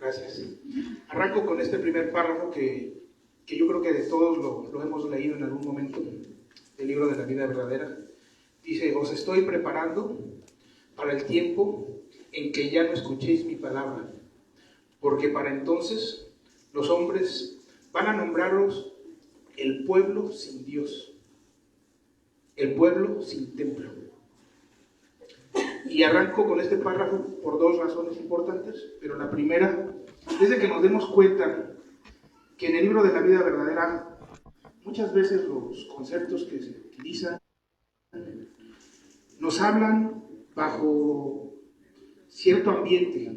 Gracias. Arranco con este primer párrafo que yo creo que de todos lo hemos leído en algún momento del libro de la vida verdadera. Dice: os estoy preparando para el tiempo en que ya no escuchéis mi palabra, porque para entonces los hombres van a nombraros el pueblo sin Dios, el pueblo sin templo. Y arranco con este párrafo por dos razones importantes, pero la primera es de que nos demos cuenta que en el libro de la vida verdadera muchas veces los conceptos que se utilizan nos hablan bajo cierto ambiente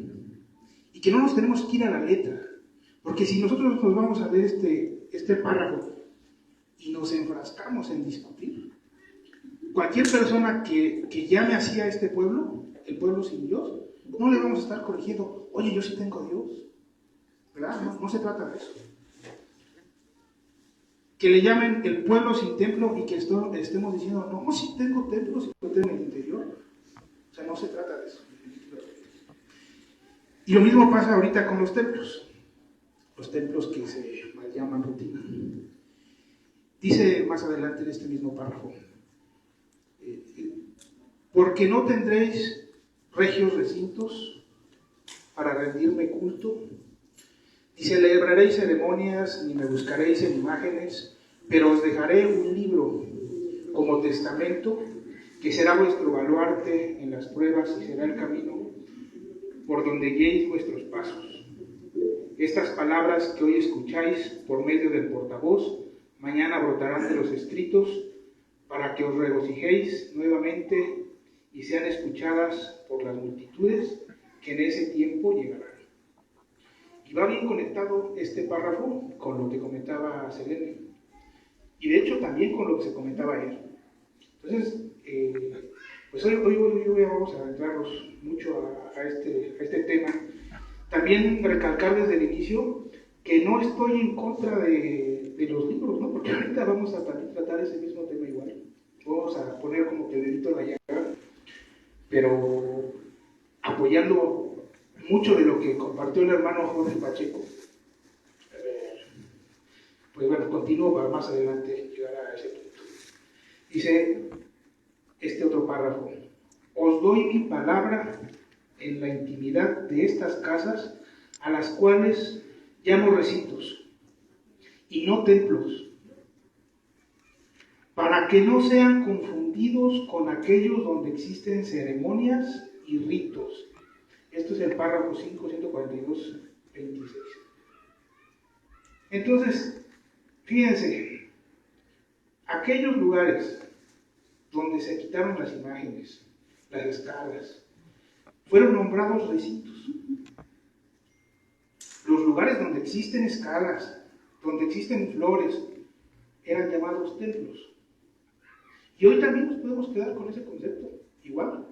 y que no nos tenemos que ir a la letra, porque si nosotros nos vamos a leer este párrafo y nos enfrascamos en discutir, cualquier persona que llame así a este pueblo, el pueblo sin Dios, no le vamos a estar corrigiendo: oye, yo sí tengo a Dios, ¿verdad? No se trata de eso. Que le llamen el pueblo sin templo y que estemos diciendo: no, sí tengo templo, sí lo tengo en el interior. O sea, no se trata de eso. Y lo mismo pasa ahorita con los templos que se mal llaman rutina. Dice más adelante en este mismo párrafo: porque no tendréis regios recintos para rendirme culto, ni celebraréis ceremonias, ni me buscaréis en imágenes, pero os dejaré un libro como testamento, que será vuestro baluarte en las pruebas y será el camino por donde guiéis vuestros pasos. Estas palabras que hoy escucháis por medio del portavoz, mañana brotarán de los escritos, para que os regocijéis nuevamente y sean escuchadas por las multitudes que en ese tiempo llegarán. Y va bien conectado este párrafo con lo que comentaba Selene, y de hecho también con lo que se comentaba ayer. Entonces, pues hoy vamos a adentrarnos mucho a este tema. También recalcar desde el inicio que no estoy en contra de los libros, ¿no? Porque ahorita vamos a también tratar ese mismo tema igual. Vamos a poner como que dedito en la llaga, pero apoyando mucho de lo que compartió el hermano Jorge Pacheco. Pues bueno, continúo para más adelante llegar a ese punto. Dice este otro párrafo: os doy mi palabra en la intimidad de estas casas, a las cuales llamo recintos y no templos, para que no sean confundidos con aquellos donde existen ceremonias y ritos. Esto es el párrafo 5, 142, 26. Entonces, fíjense, aquellos lugares donde se quitaron las imágenes, las escalas, fueron nombrados recintos. Los lugares donde existen escalas, donde existen flores, eran llamados templos. Y hoy también nos podemos quedar con ese concepto, igual.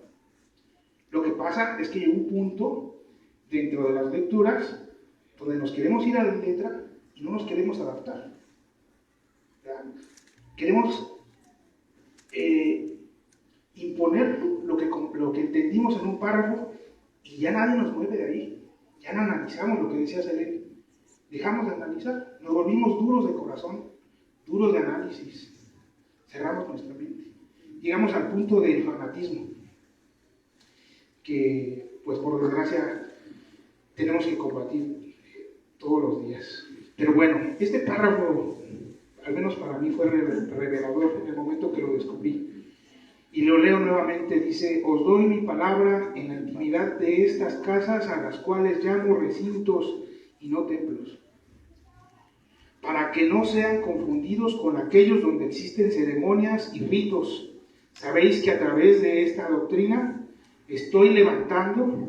Lo que pasa es que llegó un punto dentro de las lecturas donde nos queremos ir a la letra y no nos queremos adaptar. ¿Verdad? Queremos imponer lo que entendimos en un párrafo y ya nadie nos mueve de ahí. Ya no analizamos lo que decía Selene. Dejamos de analizar, nos volvimos duros de corazón, duros de análisis. Cerramos nuestra mente. Llegamos al punto del fanatismo, que pues por desgracia tenemos que combatir todos los días. Pero bueno, este párrafo, al menos para mí, fue revelador en el momento que lo descubrí. Y lo leo nuevamente, dice: os doy mi palabra en la intimidad de estas casas, a las cuales llamo recintos y no templos, para que no sean confundidos con aquellos donde existen ceremonias y ritos. Sabéis que a través de esta doctrina estoy levantando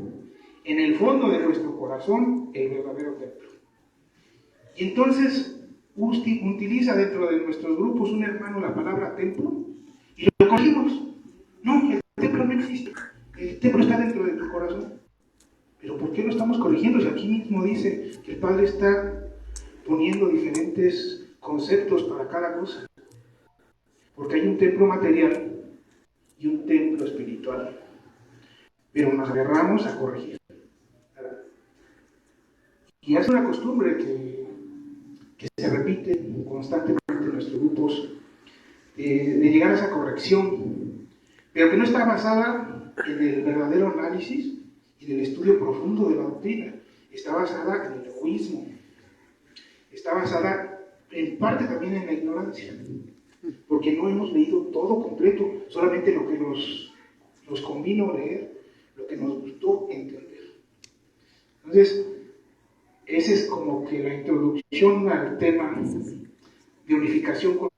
en el fondo de nuestro corazón el verdadero templo. Y entonces utiliza dentro de nuestros grupos un hermano la palabra templo y lo corregimos. No, el templo no existe. El templo está dentro de tu corazón. Pero ¿por qué lo estamos corrigiendo si aquí mismo dice que el Padre está poniendo diferentes conceptos para cada cosa? Porque hay un templo material y un templo espiritual. Pero nos agarramos a corregir. Y es una costumbre que se repite constantemente en nuestros grupos, de llegar a esa corrección, pero que no está basada en el verdadero análisis y en el estudio profundo de la doctrina. Está basada en el egoísmo, está basada en parte también en la ignorancia, porque no hemos leído todo completo, solamente lo que nos convino leer, lo que nos gustó entender. Entonces, esa es como que la introducción al tema de unificación con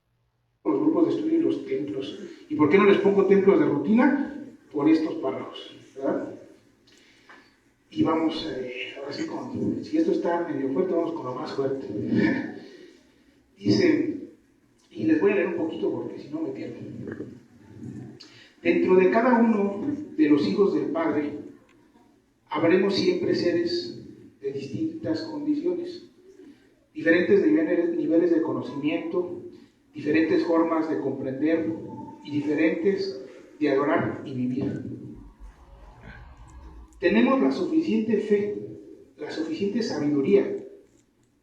los grupos de estudio y los templos. ¿Y por qué no les pongo templos de rutina? Por estos párrafos, ¿verdad? Y vamos, ahora sí, si esto está medio fuerte, vamos con lo más fuerte. Dice, y les voy a leer un poquito porque si no me pierdo. Dentro de cada uno de los hijos del Padre, habremos siempre seres de distintas condiciones, diferentes niveles de conocimiento, diferentes formas de comprender y diferentes de adorar y vivir. Tenemos la suficiente fe, la suficiente sabiduría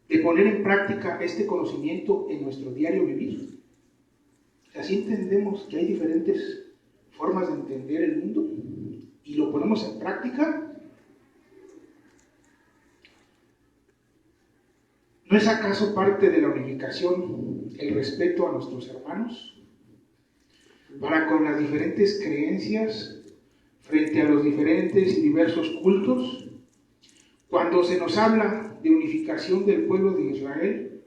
de poner en práctica este conocimiento en nuestro diario vivir. Así entendemos que hay diferentes formas de entender el mundo y lo ponemos en práctica. ¿No es acaso parte de la unificación el respeto a nuestros hermanos? Para con las diferentes creencias frente a los diferentes y diversos cultos, cuando se nos habla de unificación del pueblo de Israel,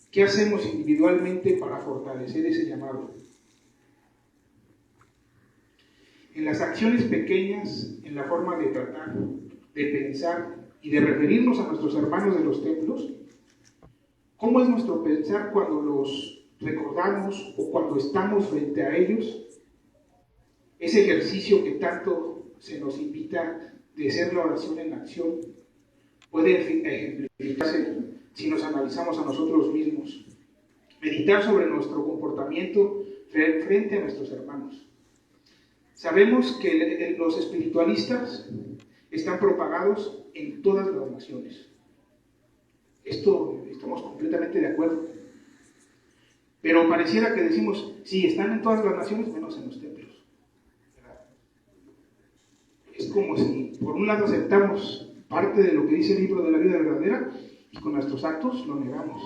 ¿qué hacemos individualmente para fortalecer ese llamado? En las acciones pequeñas, en la forma de tratar, de pensar y de referirnos a nuestros hermanos de los templos, ¿cómo es nuestro pensar cuando los recordamos o cuando estamos frente a ellos? Ese ejercicio que tanto se nos invita de ser la oración en acción puede ejemplificarse si nos analizamos a nosotros mismos. Meditar sobre nuestro comportamiento frente a nuestros hermanos. Sabemos que los espiritualistas están propagados en todas las naciones. Esto estamos completamente de acuerdo. Pero pareciera que decimos, sí, están en todas las naciones, menos en los templos. Es como si, por un lado, aceptamos parte de lo que dice el libro de la vida verdadera y con nuestros actos lo negamos.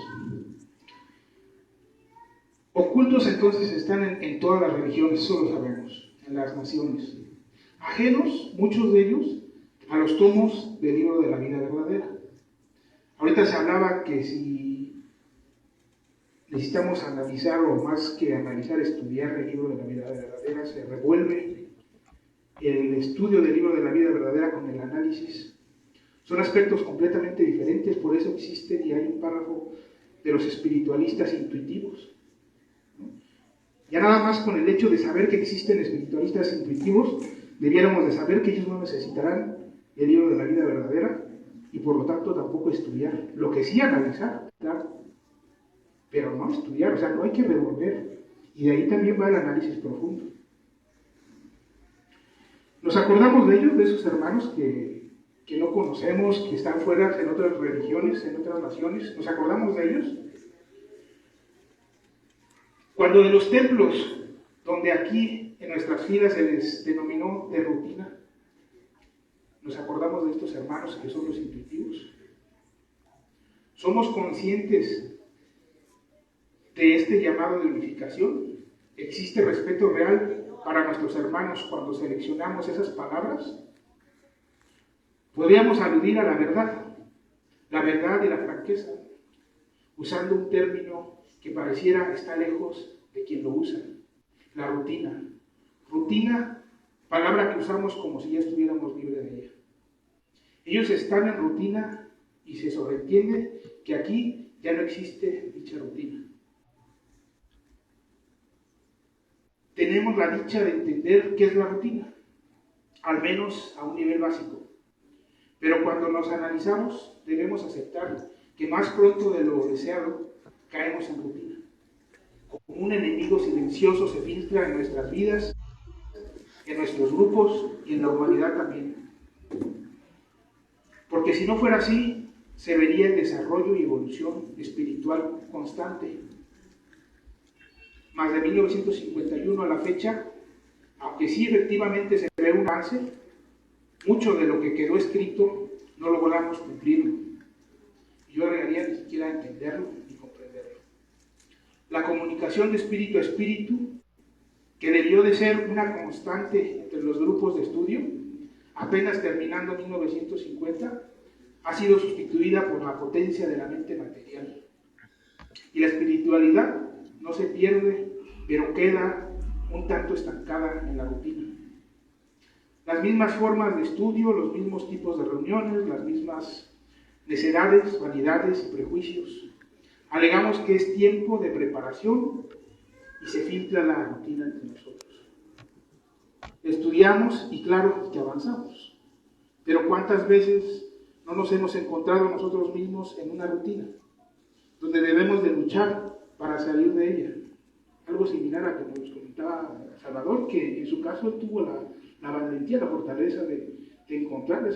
Ocultos entonces están en todas las religiones, eso lo sabemos, en las naciones. Ajenos, muchos de ellos, a los tomos del libro de la vida verdadera. Ahorita se hablaba que si necesitamos analizar, o más que analizar, estudiar el libro de la vida verdadera, se revuelve el estudio del libro de la vida verdadera con el análisis. Son aspectos completamente diferentes, por eso existe y hay un párrafo de los espiritualistas intuitivos. Ya nada más con el hecho de saber que existen espiritualistas intuitivos, debiéramos de saber que ellos no necesitarán el libro de la vida verdadera y por lo tanto tampoco estudiar. Lo que sí analizar, claro, pero no estudiar, o sea, no hay que revolver. Y de ahí también va el análisis profundo. Nos acordamos de ellos, de esos hermanos que no conocemos, que están fuera en otras religiones, en otras naciones. Nos acordamos de ellos. Cuando de los templos, donde aquí en nuestras filas se les denominó de rutina, nos acordamos de estos hermanos que son los intuitivos. Somos conscientes de este llamado de unificación. ¿Existe respeto real para nuestros hermanos cuando seleccionamos esas palabras? Podríamos aludir a la verdad y la franqueza, usando un término que pareciera estar lejos de quien lo usa: la rutina. Rutina, palabra que usamos como si ya estuviéramos libres de ella. Ellos están en rutina y se sobreentiende que aquí ya no existe dicha rutina. Tenemos la dicha de entender qué es la rutina, al menos a un nivel básico. Pero cuando nos analizamos, debemos aceptar que más pronto de lo deseado, caemos en rutina. Como un enemigo silencioso se filtra en nuestras vidas, en nuestros grupos y en la humanidad también. Porque si no fuera así, se vería el desarrollo y evolución espiritual constante. Más de 1951 a la fecha, aunque sí efectivamente se ve un avance, mucho de lo que quedó escrito no logramos cumplirlo. Yo agregaría ni siquiera entenderlo ni comprenderlo. La comunicación de espíritu a espíritu, que debió de ser una constante entre los grupos de estudio, apenas terminando 1950, ha sido sustituida por la potencia de la mente material. Y la espiritualidad no se pierde, pero queda un tanto estancada en la rutina. Las mismas formas de estudio, los mismos tipos de reuniones, las mismas necedades, vanidades y prejuicios. Alegamos que es tiempo de preparación y se filtra la rutina entre nosotros. Estudiamos y claro que avanzamos, pero ¿cuántas veces no nos hemos encontrado nosotros mismos en una rutina donde debemos de luchar para salir de ella? Algo similar a como nos comentaba Salvador, que en su caso tuvo la valentía, la fortaleza de encontrar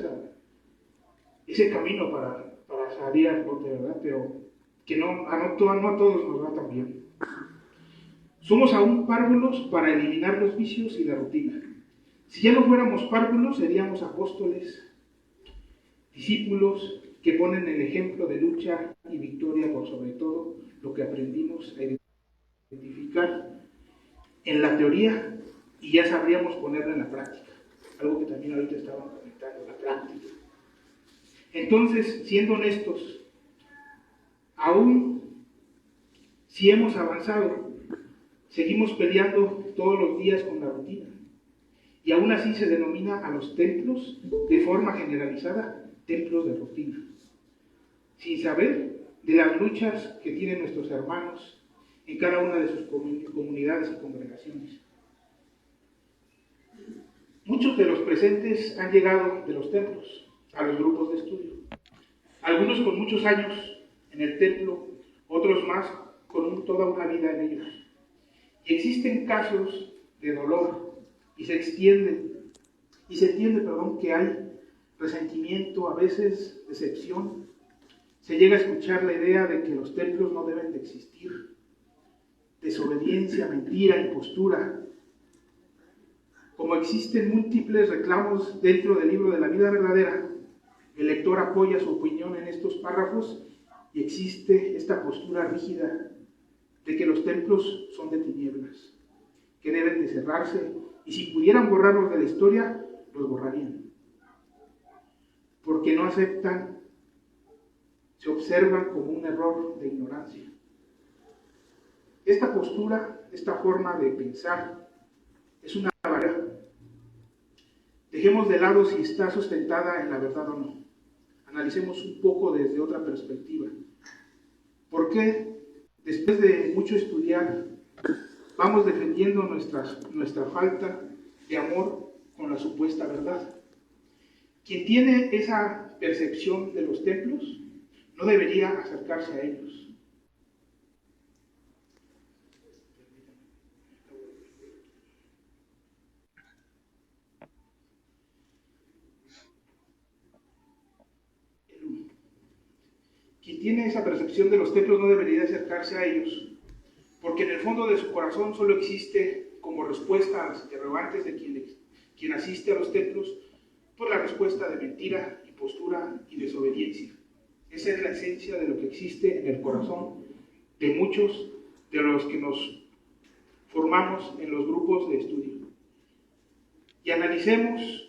ese camino para salir al bote, ¿verdad? Pero que no a todos nos va tan bien. Somos aún párvulos para eliminar los vicios y la rutina. Si ya no fuéramos párvulos, seríamos apóstoles, discípulos que ponen el ejemplo de lucha y victoria por sobre todo lo que aprendimos a identificar en la teoría y ya sabríamos ponerlo en la práctica. Algo que también ahorita estaban comentando, la práctica. Entonces, siendo honestos, aún si hemos avanzado, seguimos peleando todos los días con la rutina. Y aún así se denomina a los templos, de forma generalizada, templos de rutina. Sin saber de las luchas que tienen nuestros hermanos en cada una de sus comunidades y congregaciones. Muchos de los presentes han llegado de los templos a los grupos de estudio. Algunos con muchos años en el templo, otros más con toda una vida en ellos. Y existen casos de dolor y se entiende, que hay resentimiento, a veces decepción. Se llega a escuchar la idea de que los templos no deben de existir, desobediencia, mentira, impostura. Como existen múltiples reclamos dentro del libro de la vida verdadera, el lector apoya su opinión en estos párrafos y existe esta postura rígida de que los templos son de tinieblas, que deben de cerrarse y si pudieran borrarlos de la historia, los borrarían. Porque no aceptan, se observan como un error de ignorancia. Esta postura, esta forma de pensar, es una barrera. Dejemos de lado si está sustentada en la verdad o no. Analicemos un poco desde otra perspectiva. ¿Por qué, después de mucho estudiar, vamos defendiendo nuestra falta de amor con la supuesta verdad? Quien tiene esa percepción de los templos no debería acercarse a ellos. Quien tiene esa percepción de los templos no debería acercarse a ellos, porque en el fondo de su corazón solo existe como respuesta a las interrogantes de quien asiste a los templos, pues la respuesta de mentira, impostura y desobediencia. Esa es la esencia de lo que existe en el corazón de muchos de los que nos formamos en los grupos de estudio. Y analicemos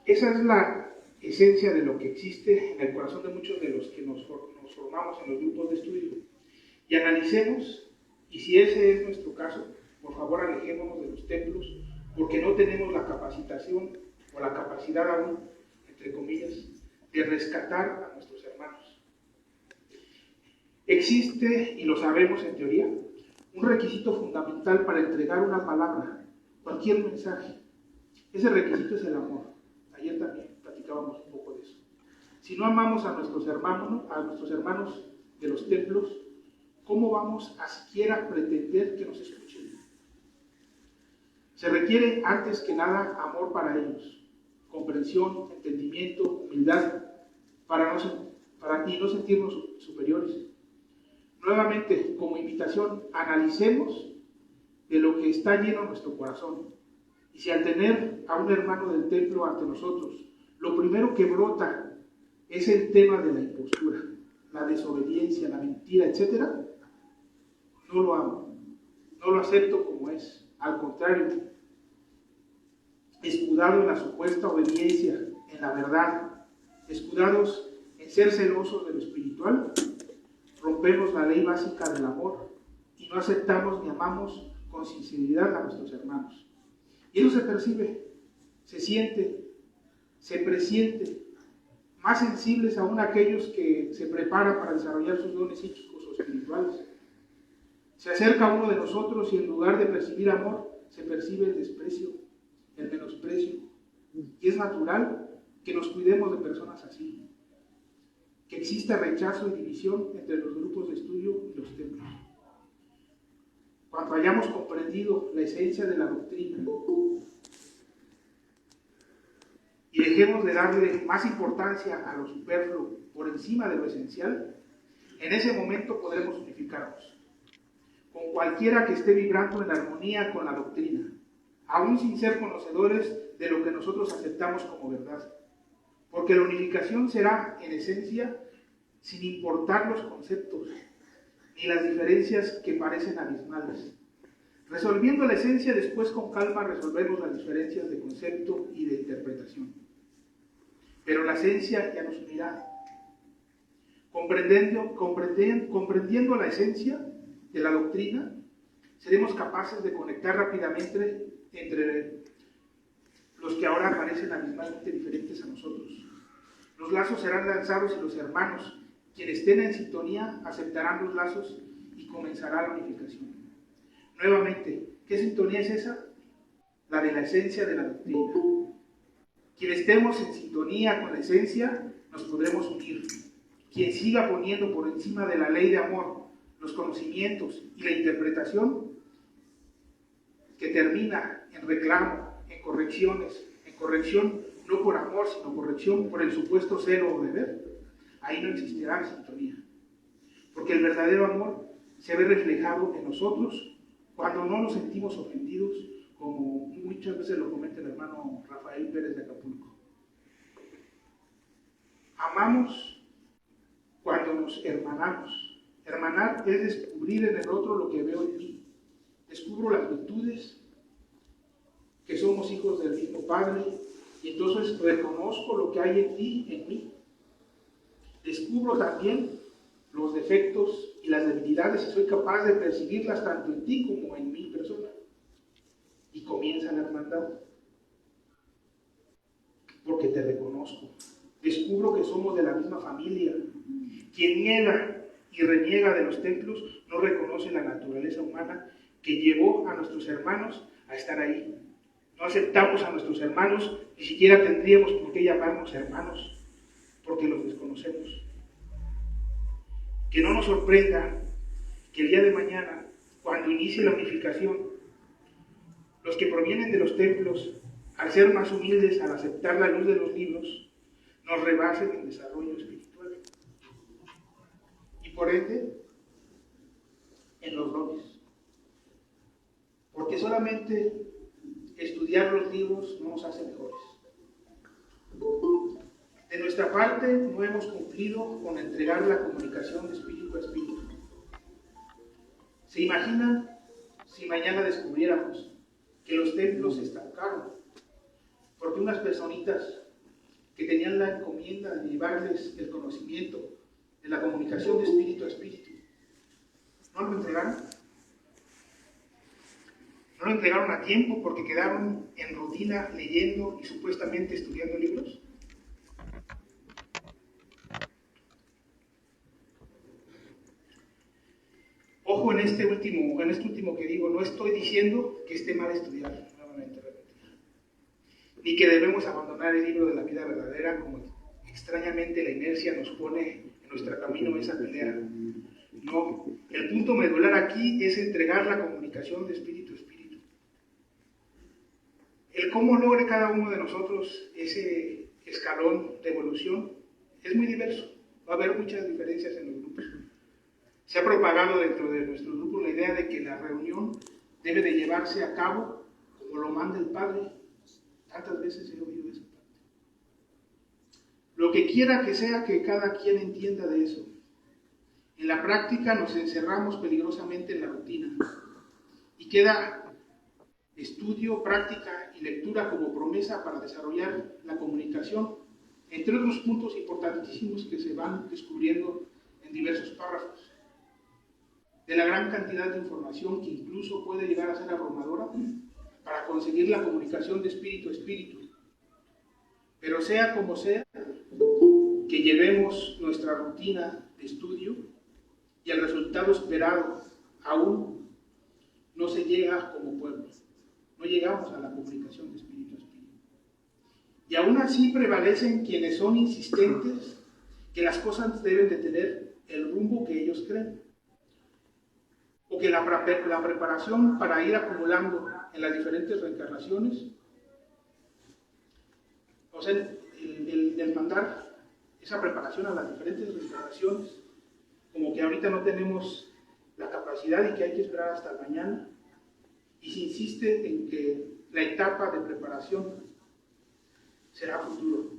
esa es la esencia de lo que existe en el corazón de muchos de los que nos formamos en los grupos de estudio. Y analicemos, y si ese es nuestro caso, por favor alejémonos de los templos, porque no tenemos la capacitación o la capacidad aún, entre comillas, de rescatar a nuestros hermanos. Existe, y lo sabemos en teoría, un requisito fundamental para entregar una palabra, cualquier mensaje. Ese requisito es el amor. Ayer también platicábamos un poco de eso. Si no amamos a nuestros hermanos de los templos, ¿cómo vamos a siquiera pretender que nos escuchen? Se requiere antes que nada amor para ellos, comprensión, entendimiento, humildad, y no sentirnos superiores. Nuevamente, como invitación, analicemos de lo que está lleno nuestro corazón. Y si al tener a un hermano del templo ante nosotros, lo primero que brota es el tema de la impostura, la desobediencia, la mentira, etc., no lo amo, no lo acepto como es. Al contrario, escudado en la supuesta obediencia, en la verdad, escudados en ser celosos de lo espiritual, rompemos la ley básica del amor y no aceptamos ni amamos con sinceridad a nuestros hermanos. Y eso se percibe, se siente, se presiente, más sensibles aún aquellos que se preparan para desarrollar sus dones psíquicos o espirituales. Se acerca uno de nosotros y en lugar de percibir amor, se percibe el desprecio, el menosprecio. Y es natural que nos cuidemos de personas así, que exista rechazo y división entre los grupos de estudio y los templos. Cuando hayamos comprendido la esencia de la doctrina y dejemos de darle más importancia a lo superfluo por encima de lo esencial, en ese momento podremos unificarnos con cualquiera que esté vibrando en armonía con la doctrina, aún sin ser conocedores de lo que nosotros aceptamos como verdad. Porque la unificación será, en esencia, sin importar los conceptos ni las diferencias que parecen abismales. Resolviendo la esencia, después con calma resolvemos las diferencias de concepto y de interpretación. Pero la esencia ya nos unirá. Comprendiendo la esencia de la doctrina, seremos capaces de conectar rápidamente entre los que ahora parecen abismalmente diferentes a nosotros. Los lazos serán lanzados y los hermanos, quienes estén en sintonía, aceptarán los lazos y comenzará la unificación. Nuevamente, ¿qué sintonía es esa? La de la esencia de la doctrina. Quienes estemos en sintonía con la esencia, nos podremos unir. Quien siga poniendo por encima de la ley de amor los conocimientos y la interpretación, que termina en reclamo, en corrección no por amor, sino corrección por el supuesto celo o deber, ahí no existirá sintonía. Porque el verdadero amor se ve reflejado en nosotros cuando no nos sentimos ofendidos, como muchas veces lo comenta el hermano Rafael Pérez de Acapulco. Amamos cuando nos hermanamos. Hermanar es descubrir en el otro lo que veo en mí. Descubro las virtudes, que somos hijos del mismo Padre, y entonces reconozco lo que hay en ti, en mí. Descubro también los defectos y las debilidades y soy capaz de percibirlas tanto en ti como en mi persona. Y comienza la hermandad. Porque te reconozco. Descubro que somos de la misma familia. Quien niega y reniega de los templos no reconoce la naturaleza humana que llevó a nuestros hermanos a estar ahí. No aceptamos a nuestros hermanos, ni siquiera tendríamos por qué llamarnos hermanos, porque los desconocemos. Que no nos sorprenda que el día de mañana, cuando inicie la unificación, los que provienen de los templos, al ser más humildes, al aceptar la luz de los libros, nos rebasen en desarrollo espiritual. Y por ende, en los dones. Porque solamente estudiar los libros no nos hace mejores. De nuestra parte, no hemos cumplido con entregar la comunicación de espíritu a espíritu. ¿Se imaginan si mañana descubriéramos que los templos se estancaron? Porque unas personitas que tenían la encomienda de llevarles el conocimiento de la comunicación de espíritu a espíritu, ¿no lo entregaron? ¿No lo entregaron a tiempo porque quedaron en rutina leyendo y supuestamente estudiando libros? Ojo ojo en este último que digo, no estoy diciendo que esté mal estudiar, nuevamente repetir, ni que debemos abandonar el libro de la vida verdadera como extrañamente la inercia nos pone en nuestro camino esa pelea. No, el punto medular aquí es entregar la comunicación de espíritu a espíritu. El cómo logre cada uno de nosotros ese escalón de evolución es muy diverso. Va a haber muchas diferencias en los grupos. Se ha propagado dentro de nuestros grupos la idea de que la reunión debe de llevarse a cabo como lo manda el Padre. Tantas veces he oído esa parte. Lo que quiera que sea que cada quien entienda de eso. En la práctica nos encerramos peligrosamente en la rutina y queda estudio, práctica y lectura como promesa para desarrollar la comunicación, entre otros puntos importantísimos que se van descubriendo en diversos párrafos. De la gran cantidad de información que incluso puede llegar a ser abrumadora para conseguir la comunicación de espíritu a espíritu. Pero sea como sea, que llevemos nuestra rutina de estudio y el resultado esperado aún no se llega como pueblo. No llegamos a la comunicación de espíritu a espíritu. Y aún así prevalecen quienes son insistentes que las cosas deben de tener el rumbo que ellos creen. O que la preparación para ir acumulando en las diferentes reencarnaciones, o sea, el mandar esa preparación a las diferentes reencarnaciones, como que ahorita no tenemos la capacidad y que hay que esperar hasta mañana, y se insiste en que la etapa de preparación será futuro.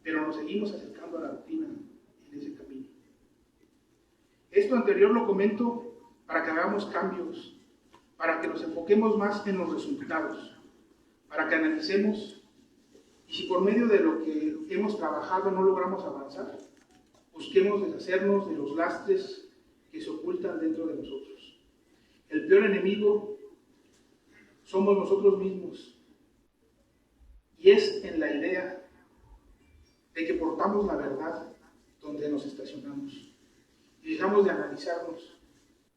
Pero nos seguimos acercando a la rutina en ese camino. Esto anterior lo comento para que hagamos cambios, para que nos enfoquemos más en los resultados, para que analicemos, y si por medio de lo que hemos trabajado no logramos avanzar, busquemos deshacernos de los lastres que se ocultan dentro de nosotros. El peor enemigo somos nosotros mismos, y es en la idea de que portamos la verdad donde nos estacionamos. Y dejamos de analizarnos,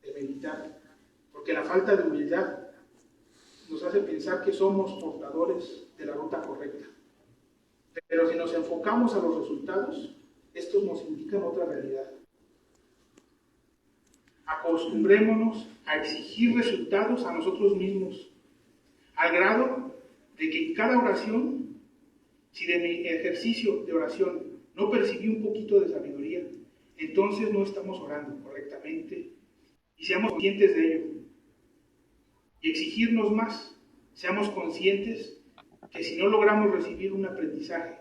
de meditar, porque la falta de humildad nos hace pensar que somos portadores de la ruta correcta. Pero si nos enfocamos a los resultados, estos nos indican otra realidad. Acostumbrémonos a exigir resultados a nosotros mismos, al grado de que en cada oración, si de mi ejercicio de oración no percibí un poquito de sabiduría, entonces no estamos orando correctamente, y seamos conscientes de ello. Y exigirnos más, seamos conscientes que si no logramos recibir un aprendizaje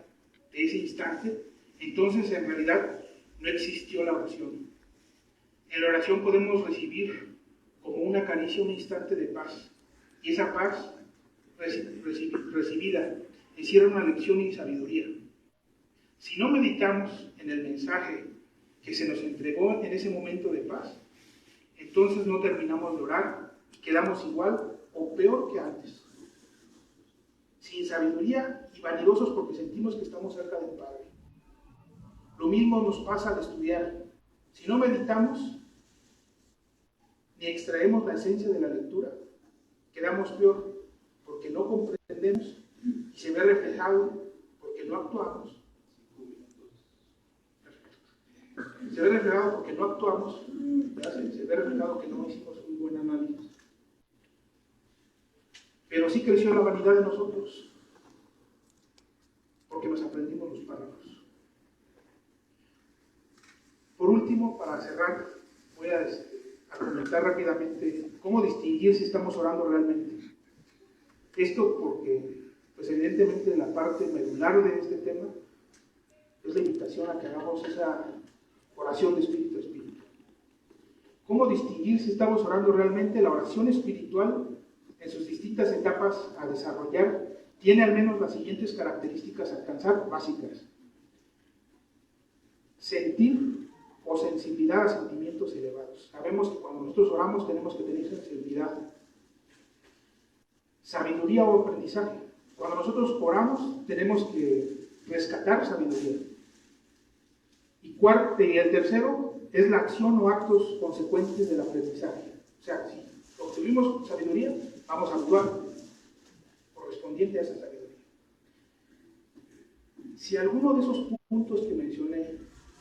de ese instante, entonces en realidad no existió la oración. En la oración podemos recibir como una caricia un instante de paz, y esa paz recibida encierra una lección y sabiduría. Si no meditamos en el mensaje que se nos entregó en ese momento de paz, entonces no terminamos de orar y quedamos igual o peor que antes, sin sabiduría y vanidosos porque sentimos que estamos cerca del Padre. Lo mismo nos pasa al estudiar. Si no meditamos ni extraemos la esencia de la lectura, quedamos peor porque no comprendemos y se ve reflejado porque no actuamos. Se ve reflejado porque no actuamos, se ve reflejado que no hicimos un buen análisis. Pero sí creció la vanidad de nosotros, porque nos aprendimos los párrafos. Por último, para cerrar, voy a comentar rápidamente cómo distinguir si estamos orando realmente. Esto porque, pues evidentemente, la parte medular de este tema es la invitación a que hagamos esa oración de espíritu a espíritu. ¿Cómo distinguir si estamos orando realmente? La oración espiritual, en sus distintas etapas a desarrollar, tiene al menos las siguientes características a alcanzar, básicas. Sentir o sensibilidad a sentimientos elevados. Sabemos que cuando nosotros oramos tenemos que tener sensibilidad. Sabiduría o aprendizaje. Cuando nosotros oramos tenemos que rescatar sabiduría. Y el tercero es la acción o actos consecuentes del aprendizaje. O sea, si obtuvimos sabiduría, vamos a actuar correspondiente a esa sabiduría. Si alguno de esos puntos que mencioné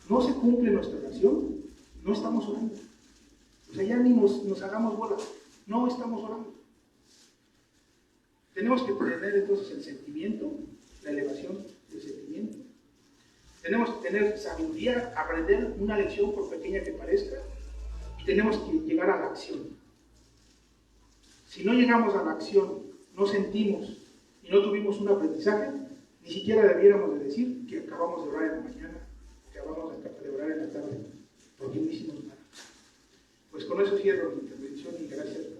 no se cumple en nuestra oración, no estamos orando. O sea, ya ni nos hagamos bolas. No estamos orando. Tenemos que tener entonces el sentimiento, la elevación del sentimiento. Tenemos que tener sabiduría, aprender una lección por pequeña que parezca, y tenemos que llegar a la acción. Si no llegamos a la acción, no sentimos y no tuvimos un aprendizaje, ni siquiera debiéramos de decir que acabamos de orar en la mañana, que acabamos de orar en la tarde, porque no hicimos nada. Pues con eso cierro mi intervención y gracias.